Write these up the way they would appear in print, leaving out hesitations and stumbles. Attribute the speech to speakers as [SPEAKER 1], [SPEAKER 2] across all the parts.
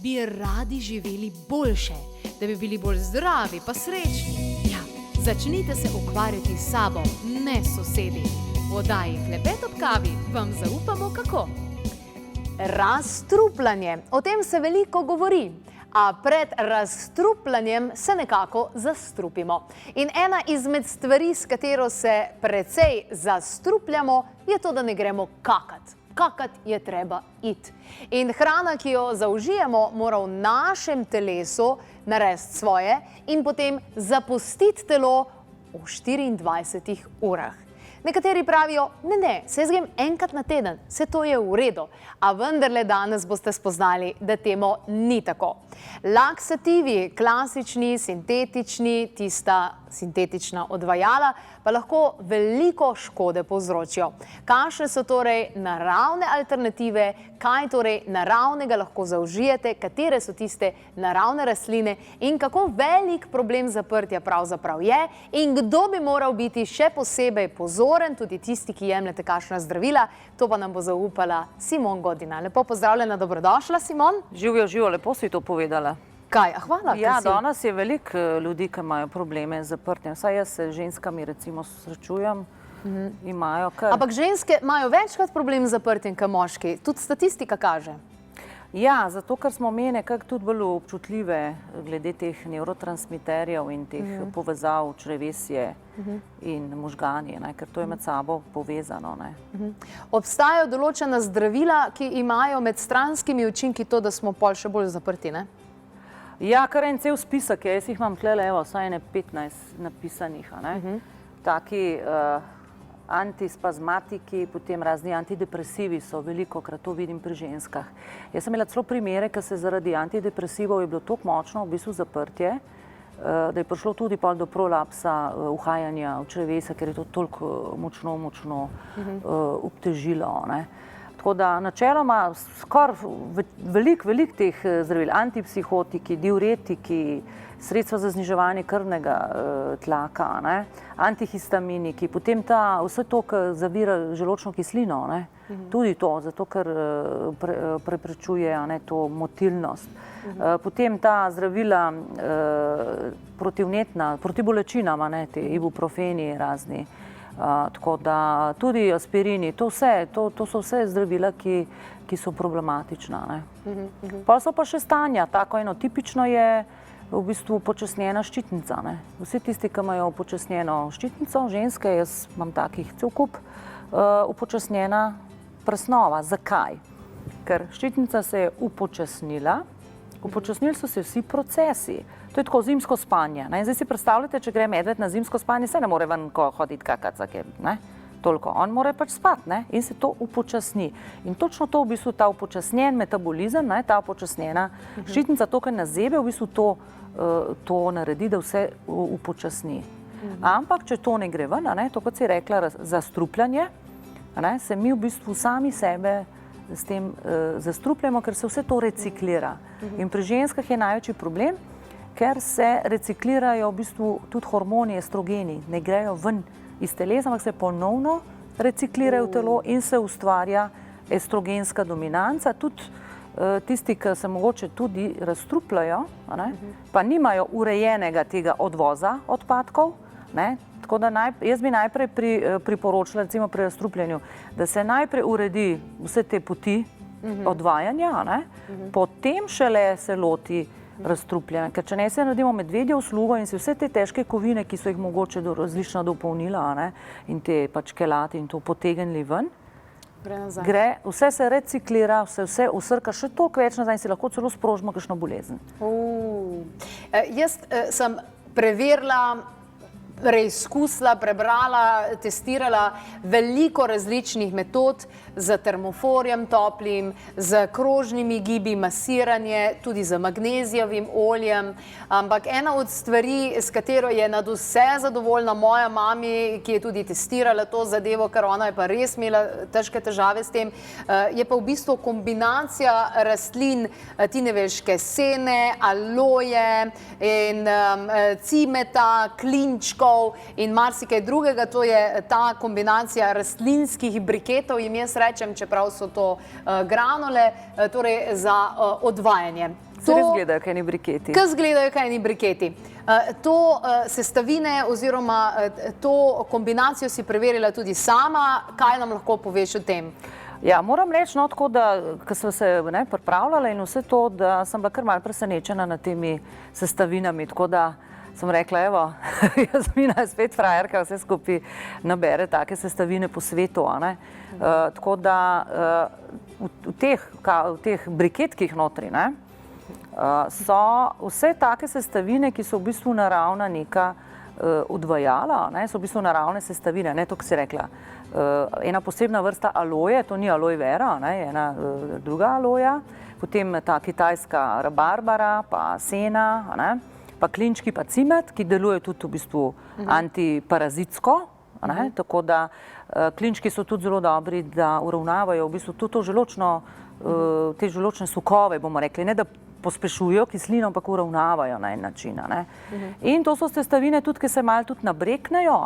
[SPEAKER 1] bi radi živeli boljše, da bi bili bolj zdravi pa srečni. Ja, začnite se ukvarjati s sabo, ne sosedi. V oddaji Klepet ob kavi vam zaupamo kako.
[SPEAKER 2] Razstrupljanje. O tem se veliko govori, a pred razstrupljanjem se nekako zastrupimo. In ena izmed stvari, s katero se precej zastrupljamo, je to, da ne gremo kakat. Kakat je treba iti. In hrana, ki jo zaužijemo, mora v našem telesu narediti svoje in potem zapustiti telo v 24 urah. Nekateri pravijo, ne, se jaz grem enkrat na teden, vse to je v redu, a vendarle danes boste spoznali, da temu ni tako. Laksativi, klasični, sintetični, tista sintetična odvajala, pa lahko veliko škode povzročijo. Kakšne so torej naravne alternative, kaj torej naravnega lahko zaužijete, katere so tiste naravne rastline in kako velik problem zaprtja pravzaprav je in kdo bi moral biti še posebej pozoren, tudi tisti, ki jemljete kakšna zdravila, to pa nam bo zaupala Simon Godina. Lepo pozdravljena, dobrodošla, Simon.
[SPEAKER 3] Živijo, lepo si to povedala.
[SPEAKER 2] Kaj, hvala.
[SPEAKER 3] Ja, danes je veliko ljudi, ki imajo probleme z zaprtjem. Saj jaz se z ženskami recimo srečujem, imajo kar...
[SPEAKER 2] Ampak ženske imajo večkrat problem z zaprtjem, kot moški. Tudi statistika kaže.
[SPEAKER 3] Ja, zato ker smo mi nekako tudi bolj občutljive glede teh nevrotransmiterjev in teh povezav črevesje in možganje, ker to je med sabo povezano.
[SPEAKER 2] Obstajajo določena zdravila, ki imajo med stranskimi učinki to, da smo pol še bolj zaprti, ne?
[SPEAKER 3] Ja, kar en cel spisek je, jaz jih imam tlele, evo, vsaj 15 napisanih, Taki antispazmatiki, potem razni antidepresivi so, velikokrat to vidim pri ženskah. Jaz sem imela celo primere, ker se zaradi antidepresivov je bilo tako močno v bistvu zaprtje, da je prišlo tudi pol do prolapsa uhajanja v črevesja, ker je to toliko močno obtežilo, Tako da načeloma skoraj veliko teh zdravil, antipsihotiki, diuretiki, sredstva za zniževanje krvnega tlaka, antihistaminiki, potem vse to, kar zavira želodčno kislino, tudi to, zato ker preprečuje to motilnost. Potem ta zdravila protivnetna, proti bolečinam, te ibuprofeni razni. Tako da tudi aspirini, to so vse zdravila, ki so problematična. Pa so pa še stanja, tako eno tipično je v bistvu upočasnjena ščitnica. Vsi tisti, ki imajo upočasnjeno ščitnico, ženske, jaz imam takih cel kup, upočasnjena presnova. Zakaj? Ker ščitnica se je upočasnila, upočasnili so se vsi procesi. To je tako zimsko spanje. Zdaj si predstavljate, če gre medved na zimsko spanje, se ne more ven hoditi kakat, toliko. On mora pač spati in se to upočasni. In točno to v bistvu ta upočasnjen metabolizem, ta upočasnjena ščitnica, to, kar nas zebe, v bistvu to naredi, da vse upočasni. Ampak, če to ne gre ven, to, kot si rekla, zastrupljanje, se mi v bistvu sami sebe s tem zastrupljamo, ker se vse to reciklira. In pri ženskah je največji problem, ker se reciklirajo v bistvu tudi hormoni, estrogeni, ne grejo ven iz telesa, ampak se ponovno reciklirajo v telo in se ustvarja estrogenska dominanca. Tudi tisti, ki se mogoče tudi razstrupljajo, pa nimajo urejenega tega odvoza odpadkov, tako da jaz bi najprej priporočila, recimo pri razstrupljanju, da se najprej uredi vse te poti odvajanja, potem šele se loti razstrupljanja. Ker če ne se naredimo medvedjo uslugo in se vse te težke kovine, ki so jih mogoče različna dopolnila in te pač kelati in to potegnili ven, vse se reciklira, vse usrka še toliko več nazaj in si lahko celo sprožimo kakšno bolezen.
[SPEAKER 2] Jaz sem preverila, preizkusila, prebrala, testirala veliko različnih metod z termoforjem toplim, z krožnimi gibi, masiranje, tudi z magnezijevim oljem. Ampak ena od stvari, s katero je nadvse zadovoljna moja mami, ki je tudi testirala to zadevo, ker ona je pa res imela težke težave s tem, je pa v bistvu kombinacija rastlin tineveške sene, aloje in cimeta, klinčkov in marsikaj drugega. To je ta kombinacija rastlinskih briketov, jim jaz rečem, čeprav so to granule, torej za odvajanje.
[SPEAKER 3] Se res gledajo kaj ni briketi.
[SPEAKER 2] Kaj zgledajo kaj ni briketi. To sestavine oziroma to kombinacijo si preverila tudi sama. Kaj nam lahko poveš o tem?
[SPEAKER 3] Ja, moram reči, no, tako da, ko sem se pripravljala in vse to, da sem bila kar malo presenečena nad temi sestavinami, tako da sem rekla, evo, Jasmina je spet frajerka, vse skupaj nabere take sestavine po svetu, tako da v teh briketkih notri, so vse take sestavine, ki so v bistvu naravna neka odvajala, so v bistvu naravne sestavine, to, ko si rekla, ena posebna vrsta aloje, to ni aloe vera, ena druga aloja, potem ta kitajska rabarbara, pa sena, pa klinčki, pa cimet, ki deluje tudi v bistvu antiparazitsko, tako da klinčki so tudi zelo dobri, da uravnavajo v bistvu tudi te želočne sokove, bomo rekli, ne da pospešujejo kislino, ampak uravnavajo na en način. In to so sestavine tudi, ki se malo tudi nabreknejo,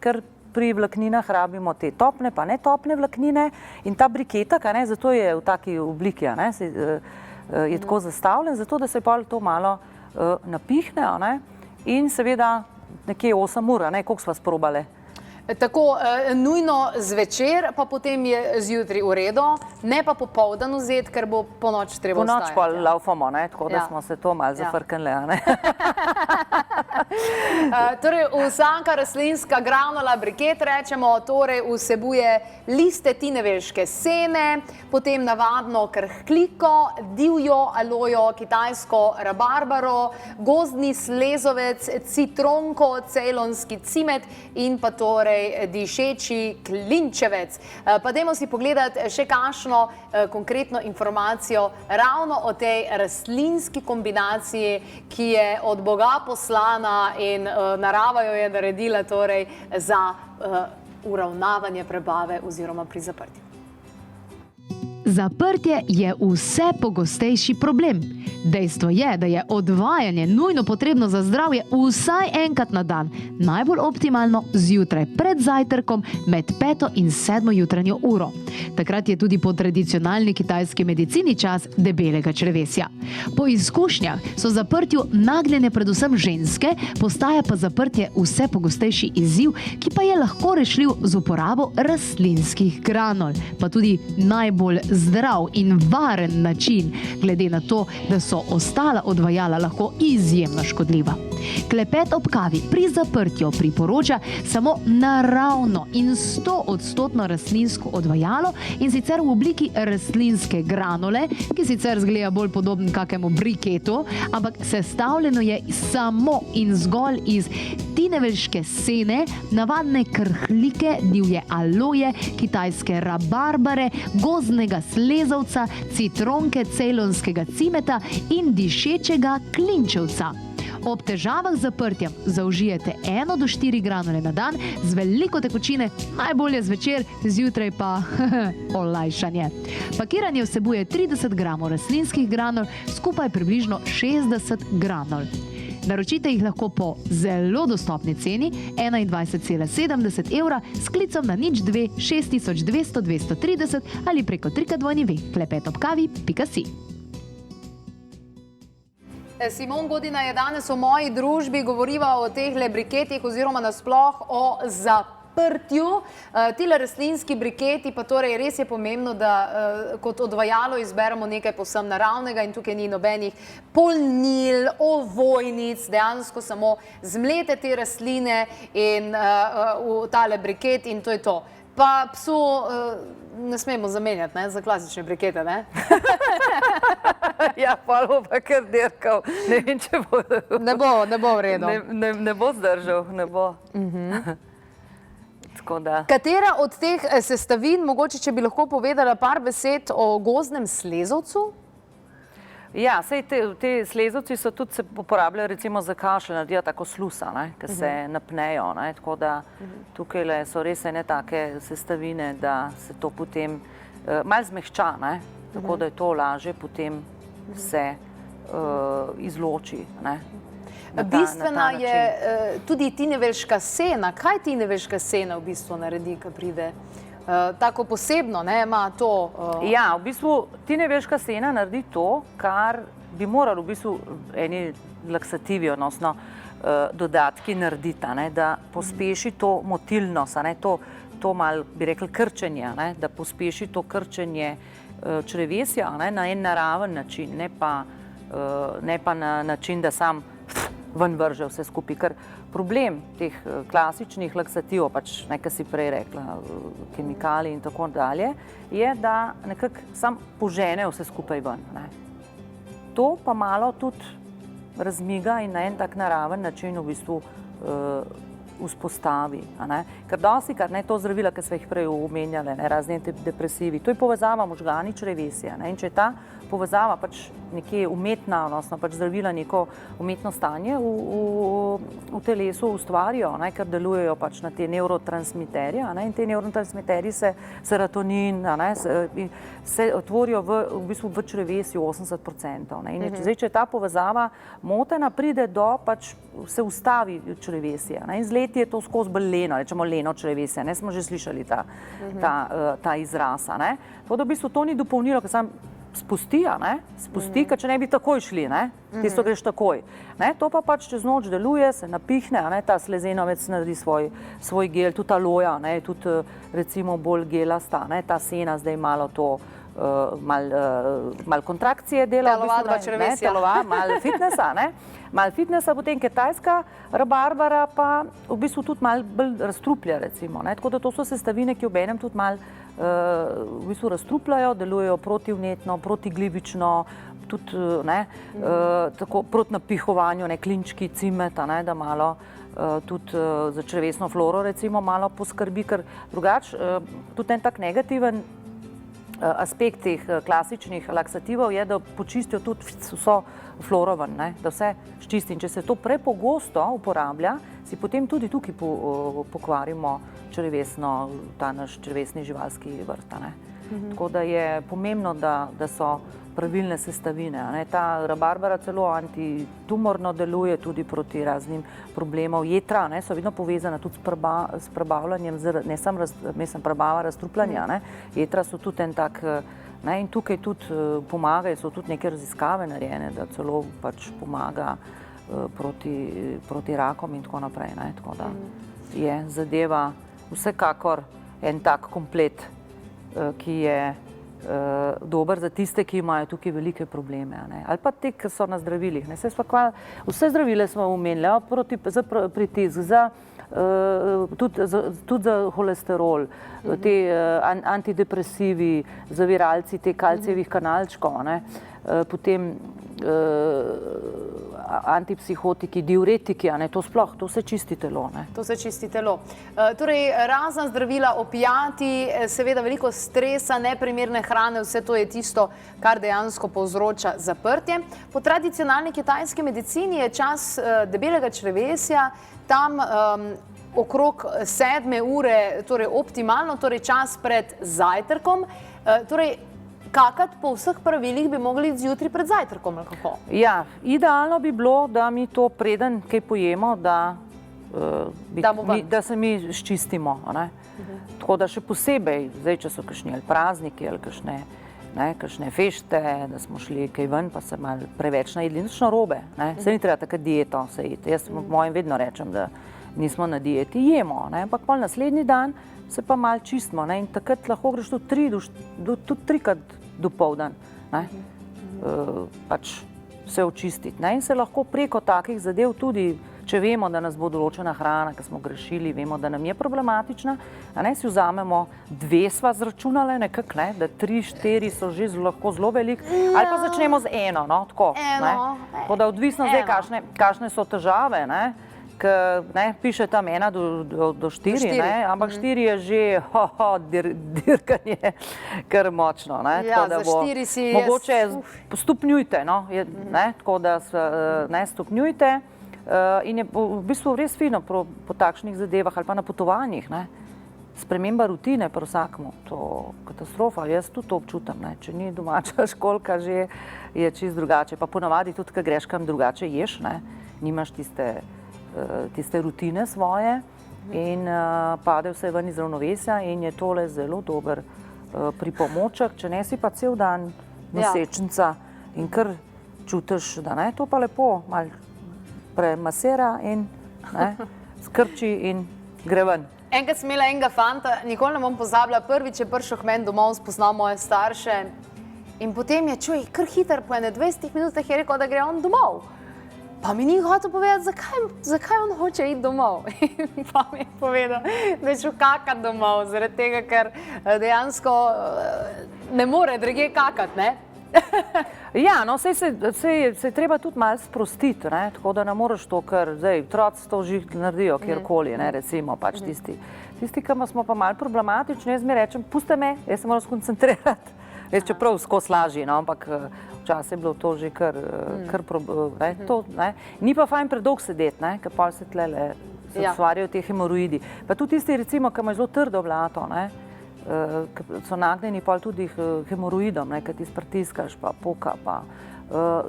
[SPEAKER 3] ker pri vlakninah rabimo te topne pa netopne vlaknine in ta briketak, zato je v taki obliki, je tako zastavljen, zato da se pol to malo napihne in seveda nekje 8 ur, koliko sva sprobale?
[SPEAKER 2] Tako nujno zvečer, pa potem je zjutraj v redu, ne pa popoldan vzeti, ker bo po noč treba
[SPEAKER 3] vstajati. Po noč pa laufamo, tako da smo se to malo zafrknili.
[SPEAKER 2] Torej, vsaka rastlinska granula briket, rečemo, torej vsebuje liste tineveške sene, potem navadno krhkliko, divjo alojo, kitajsko rabarbaro, gozdni slezovec, citronko, cejlonski cimet in pa torej dišeči klinčevec. Pa dajmo si pogledati še kakšno konkretno informacijo ravno o tej rastlinski kombinaciji, ki je od Boga poslana in narava jo je naredila torej za uravnavanje prebave oziroma pri zaprtju.
[SPEAKER 1] Zaprtje je vse pogostejši problem. Dejstvo je, da je odvajanje nujno potrebno za zdravje vsaj enkrat na dan, najbolj optimalno zjutraj pred zajtrkom med 5. in 7. jutranjo uro. Takrat je tudi po tradicionalni kitajski medicini čas debelega črevesja. Po izkušnjah so zaprtju nagnjene predvsem ženske, postaja pa zaprtje vse pogostejši izziv, ki pa je lahko rešljiv z uporabo rastlinskih granul, pa tudi najbolj zdrav in varen način, glede na to, da so ostala odvajala lahko izjemno škodljiva. Klepet ob kavi pri zaprtju priporoča samo naravno in 100% rastlinsko odvajalo, in sicer v obliki rastlinske granule, ki sicer zgleda bolj podoben kakemu briketu, ampak sestavljeno je samo in zgolj iz tineveške sene, navadne krhlike, divje aloje, kitajske rabarbare, gozdnega slezovca, citronke, cejlonskega cimeta in dišečega klinčevca. Ob težavah z zaprtjem zaužijete 1 do 4 granule na dan z veliko tekočine, najbolje zvečer, zjutraj pa olajšanje. Pakiranje vsebuje 30 gramov rastlinskih granul, skupaj približno 60 granul. Naročite jih lahko po zelo dostopni ceni 21,70 evra s klicom na 02 6200 230 ali preko www.klepetobkavi.si.
[SPEAKER 2] Simon Godina je danes v moji družbi, govoriva o teh briketih oziroma nasploh o zaprtju. Tile rastlinski briketi, pa torej res je pomembno, da kot odvajalo izberemo nekaj povsem naravnega in tukaj ni nobenih polnil, ovojnic, dejansko samo zmlete te rastline in v tale briket in to je to. Pa psu ne smemo zamenjati za klasične brikete, ne?
[SPEAKER 3] Ja, pol bo pa kar dirkal. Ne vem, če bo...
[SPEAKER 2] Ne bo v redu.
[SPEAKER 3] Ne bo zdržal, ne bo. Tako da...
[SPEAKER 2] Katera od teh sestavin, mogoče, če bi lahko povedala par besed o gozdnem slezovcu?
[SPEAKER 3] Ja, sej te slezovci so tudi se uporabljajo recimo za kašelj, naredijo tako slusa, ki se napnejo, tako da tukaj so res ene take sestavine, da se to potem malo zmehča, tako da je to lažje potem se izloči.
[SPEAKER 2] Bistvena je tudi tineveška sena. Kaj tineveška sena v bistvu naredi, ko pride? Tako posebno, ima to...
[SPEAKER 3] Ja, v bistvu tineveška sena naredi to, kar bi morali v bistvu eni laksativi, odnosno dodatki narediti, da pospeši to motilnost, to malo, bi rekli, krčenje, da pospeši to krčenje črevesja na en naraven način, ne pa na način, da sam ven vrže vse skupaj. Ker problem teh klasičnih laksativov, pač nekaj si prej rekla, kemikalij in tako dalje, je, da nekako sam požene vse skupaj ven. To pa malo tudi razmiga in na en tak naraven način v bistvu vzpostavi. Ker dostikrat to zdravila, ki smo jih prej omenjali, razni antidepresivi, to je povezava možgani črevesja. In če je ta povezava pač nekje umetna, odnosno pač zdravila neko umetno stanje v telesu ustvarijo, ker delujejo pač na te nevrotransmiterje, in te nevrotransmiterji serotonin se otvorijo v bistvu v črevesju 80%. In zdaj, če je ta povezava motena, pride do pač se ustavi črevesje. In z leti je to skozi bolj leno, rečemo leno črevesje, smo že slišali ta izraz. Tako da v bistvu to ni dopolnilo, ker sam spusti, ker če ne bi takoj šli, tisto greš takoj. To pa pač čez noč deluje, se napihne, ta slezenovec naredi svoj gel, tudi aloja, tudi recimo bolj gelasta, ta sena zdaj malo to, malo kontrakcije dela, malo fitnesa, potem kitajska rabarbara pa v bistvu tudi malo bolj razstruplja, recimo. Tako da to so sestavine, ki obenem tudi malo v bistvu razstrupljajo, delujejo protivnetno, protiglivično, tudi tako proti napihovanju, klinčki, cimet, da malo tudi za črevesno floro recimo malo poskrbi, ker drugače tudi en tak negativen aspekt teh klasičnih laksativov je, da počistijo tudi vso floro ven, da vse ščisti. In če se to prepogosto uporablja, si potem tudi tukaj pokvarimo ta naš črevesni živalski vrt. Tako da je pomembno, da so pravilne sestavine. Ta rabarbara celo antitumorno deluje tudi proti raznim problemom. Jetra so vedno povezana tudi s prebavljanjem, ne samo prebava razstrupljanja. Jetra so tudi en tak, in tukaj tudi pomagajo, so tudi neke raziskave narejene, da celo pač pomaga proti rakom in tako naprej. Tako da je zadeva vsekakor en tak komplet, ki je dober za tiste, ki imajo tukaj velike probleme. Ali pa te, ki so na zdravilih. Vse zdravile smo omenili, za pritisk, tudi za holesterol, te antidepresivi, zaviralci, te kalcijevih kanalčkov, potem antipsihotiki, diuretiki, to sploh, to se čisti telo.
[SPEAKER 2] To se čisti telo. Torej, razna zdravila, opijati, seveda veliko stresa, neprimerne hrane, vse to je tisto, kar dejansko povzroča zaprtje. Po tradicionalni kitajski medicini je čas debelega črevesja tam okrog 7 ure, torej optimalno, torej čas pred zajtrkom. Torej, kakati po vseh pravilih bi mogli zjutraj pred zajtrkom, ali kako? Ja,
[SPEAKER 3] idealno bi bilo, da mi to preden kaj pojemo, da se mi ščistimo. Tako da še posebej, zdaj, če so kakšni prazniki ali kakšne fešte, da smo šli kaj ven, pa se malo preveč najedli, nič narobe. Se ni treba takrat dieto se jeti. Jaz mojim vedno rečem, da nismo na dieti, jemo, ampak pol naslednji dan se pa malo čistimo in takrat lahko greš tudi trikrat dopoldan pač se očistiti. In se lahko preko takih zadev tudi, če vemo, da nas bo določena hrana, ki smo grešili, vemo, da nam je problematična, si vzamemo 2, sva zračunale nekako, da 3, 4 so že lahko zelo velik, ali pa začnemo z 1, tako. Tako da odvisno zdaj, kakšne so težave, piše tam 1 do 4, ampak 4 je že dirkanje kar močno.
[SPEAKER 2] Ja, za 4 si jaz...
[SPEAKER 3] Mogoče stopnjujte, tako da stopnjujte in je v bistvu res fino po takšnih zadevah ali pa na potovanjih. Sprememba rutine pri vsakmu, to katastrofa, jaz tudi to občutam. Če ni domača školjka, že je čisto drugače. Pa ponavadi tudi, ko greš kam drugače ješ, nimaš tiste rutine svoje in pade vse ven iz ravnovesja in je tole zelo dober pripomoček, če ne si pa cel dan nosečnica in kar čutiš, da ne, to pa lepo, malo premasira in skrči in gre ven.
[SPEAKER 2] Enkrat sem imela enega fanta, nikoli ne bom pozabila, prvič je prišel k meni domov, spoznal moje starše in potem je čuj, kar hiter, po 20 minutah je rekel, da gre on domov. Pa mi ni hotel povedati, zakaj on hoče iti domov. In pa mi je povedal, da je šel kakat domov, zaradi tega, ker dejansko ne more drugje kakat, ne?
[SPEAKER 3] Ja, no, se je treba tudi malo sprostiti, ne? Tako da ne moreš to, ker zdaj otroci to že naredijo kjerkoli, ne, recimo pač tisti, ki smo pa malo problematični, jaz mi rečem, puste me, jaz se moram skoncentrirati. Res, čeprav skozi lažji, no, ampak včasih je bilo to že kar to, ne. Ni pa fajn predolgo sedeti, ne, ker pol se tlele ustvarjajo te hemoroidi. Pa tudi tisti, recimo, ki imajo zelo trdo blato, ne, so nagnjeni pol tudi hemoroidom, ne, ker ti spritiskaš, pa poka, pa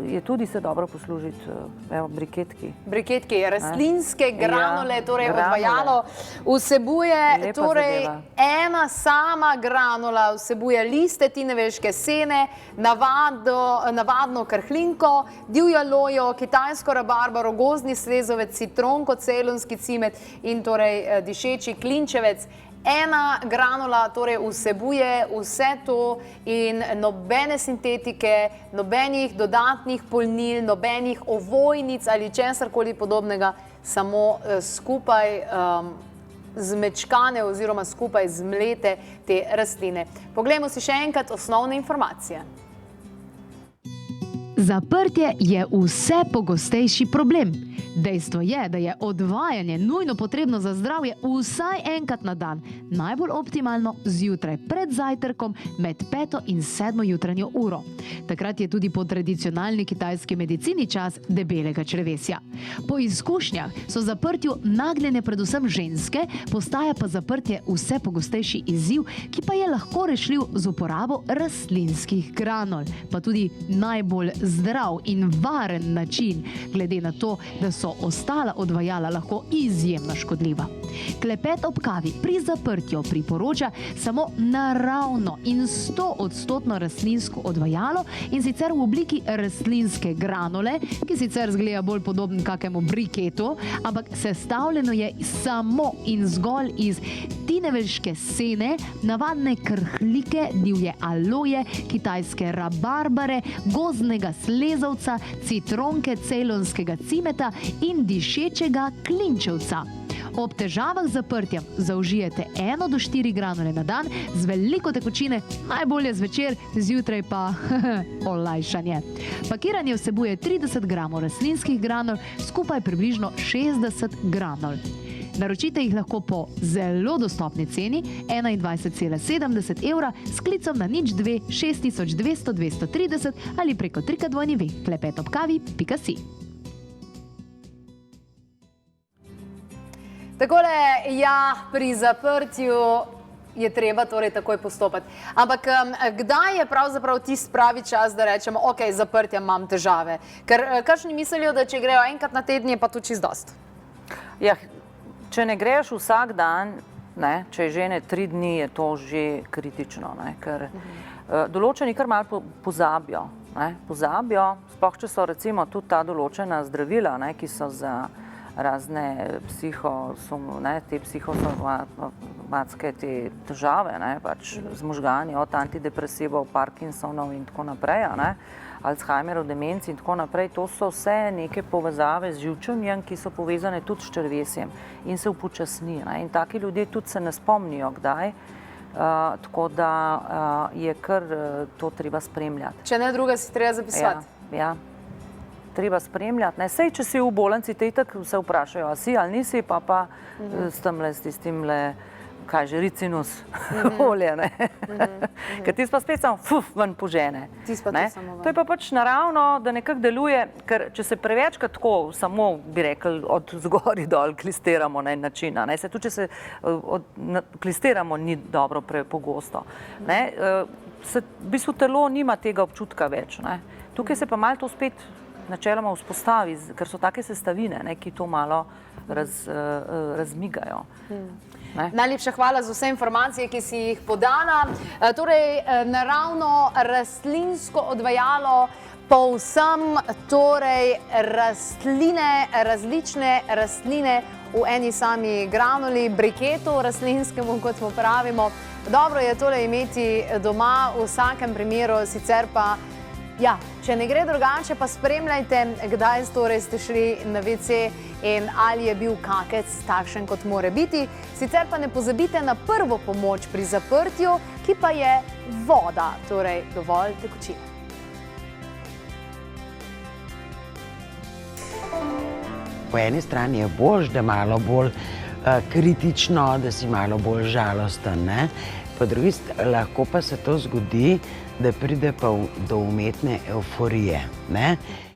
[SPEAKER 3] je tudi se dobro poslužiti, evo, briketki.
[SPEAKER 2] Briketki, rastlinske granule, torej odvajalo, vsebuje, torej ena sama granula vsebuje liste tineveške sene, navadno krhlinko, divjo lojo, kitajsko rabarbaro, gozdni slezovec, citronko, celonski cimet in torej dišeči klinčevec. Ena granula torej vsebuje vse to in nobene sintetike, nobenih dodatnih polnil, nobenih ovojnic ali česarkoli podobnega, samo skupaj zmečkane oziroma skupaj zmlete te rastline. Poglejmo si še enkrat osnovne informacije.
[SPEAKER 1] Zaprtje je vse pogostejši problem. Dejstvo je, da je odvajanje nujno potrebno za zdravje vsaj enkrat na dan, najbolj optimalno zjutraj pred zajtrkom med 5. in 7. jutranjo uro. Takrat je tudi po tradicionalni kitajski medicini čas debelega črevesja. Po izkušnjah so zaprtju nagnjene predvsem ženske, postaja pa zaprtje vse pogostejši izziv, ki pa je lahko rešljiv z uporabo rastlinskih granul, pa tudi najbolj zdrav in varen način, glede na to, da so ostala odvajala lahko izjemno škodljiva. Klepet ob kavi pri zaprtju priporoča samo naravno in 100% rastlinsko odvajalo, in sicer v obliki rastlinske granule, ki sicer zgleda bolj podoben kakemu briketu, ampak sestavljeno je samo in zgolj iz tineveške sene, navadne krhlike, divje aloje, kitajske rabarbare, gozdnega slezovca, citronke, celonskega cimeta in dišečega klinčevca. Ob težavah z zaprtjem zaužijete 1 do 4 granule na dan z veliko tekočine, najbolje zvečer, zjutraj pa olajšanje. Pakiranje vsebuje 30 gramov rastlinskih granul, skupaj približno 60 granul. Naročite jih lahko po zelo dostopni ceni 21,70 evra s klicom na 02 6200 230 ali preko www.klepetobkavi.si.
[SPEAKER 2] Takole, ja, pri zaprtju je treba torej takoj postopati. Ampak kdaj je pravzaprav tisti pravi čas, da rečemo, ok, zaprtjem imam težave? Ker kakšni mislijo, da če grejo enkrat na teden, je pa to čisto dosti?
[SPEAKER 3] Ja, če ne greš vsak dan, ne, če je žene 3 dni, je to že kritično, ne, ker določeni kar malo pozabijo, ne, sploh če so recimo tudi ta določena zdravila, ne, ki so za razne psihosomatske težave, ne, pač z možgani, od antidepresivov, Parkinsonov in tako naprej, ne, Alzheimerov, demenci in tako naprej, to so vse neke povezave z živčevjem, ki so povezane tudi s črevesjem in se upočasni, ne, in taki ljudje tudi se ne spomnijo kdaj, tako da je kar to treba spremljati.
[SPEAKER 2] Če ne druga, si treba zapisovati.
[SPEAKER 3] Ja. Treba spremljati. Sej, če si v bolnici, te itak se vprašajo, a si ali nisi, pa s tistimle, kaj že, ricinus olje, ne. Ker tisto pa spet samo ven požene. To je pa pač naravno, da nekako deluje, ker če se prevečkrat tako samo, bi rekli, od zgori dol klistiramo na en način, se tudi, če se klistiramo, ni dobro prepogosto. V bistvu telo nima tega občutka več. Tukaj se pa malo to spet načeloma vzpostavi, ker so take sestavine, ki to malo razmigajo. Ne?
[SPEAKER 2] Najlepša hvala za vse informacije, ki si jih podala. Torej, naravno rastlinsko odvajalo, povsem torej rastline, različne rastline v eni sami granuli, briketu rastlinskemu, kot mu pravimo. Dobro je tole imeti doma v vsakem primeru, sicer pa, ja, če ne gre drugače, pa spremljajte, kdaj torej ste šli na WC in ali je bil kakec takšen, kot mora biti. Sicer pa ne pozabite na prvo pomoč pri zaprtju, ki pa je voda, torej dovolj tekočine.
[SPEAKER 4] Po eni strani je boljš, da je malo bolj kritično, da si malo bolj žalosten, ne? Po drugi strani lahko pa se to zgodi, da pride pa do umetne evforije, ne?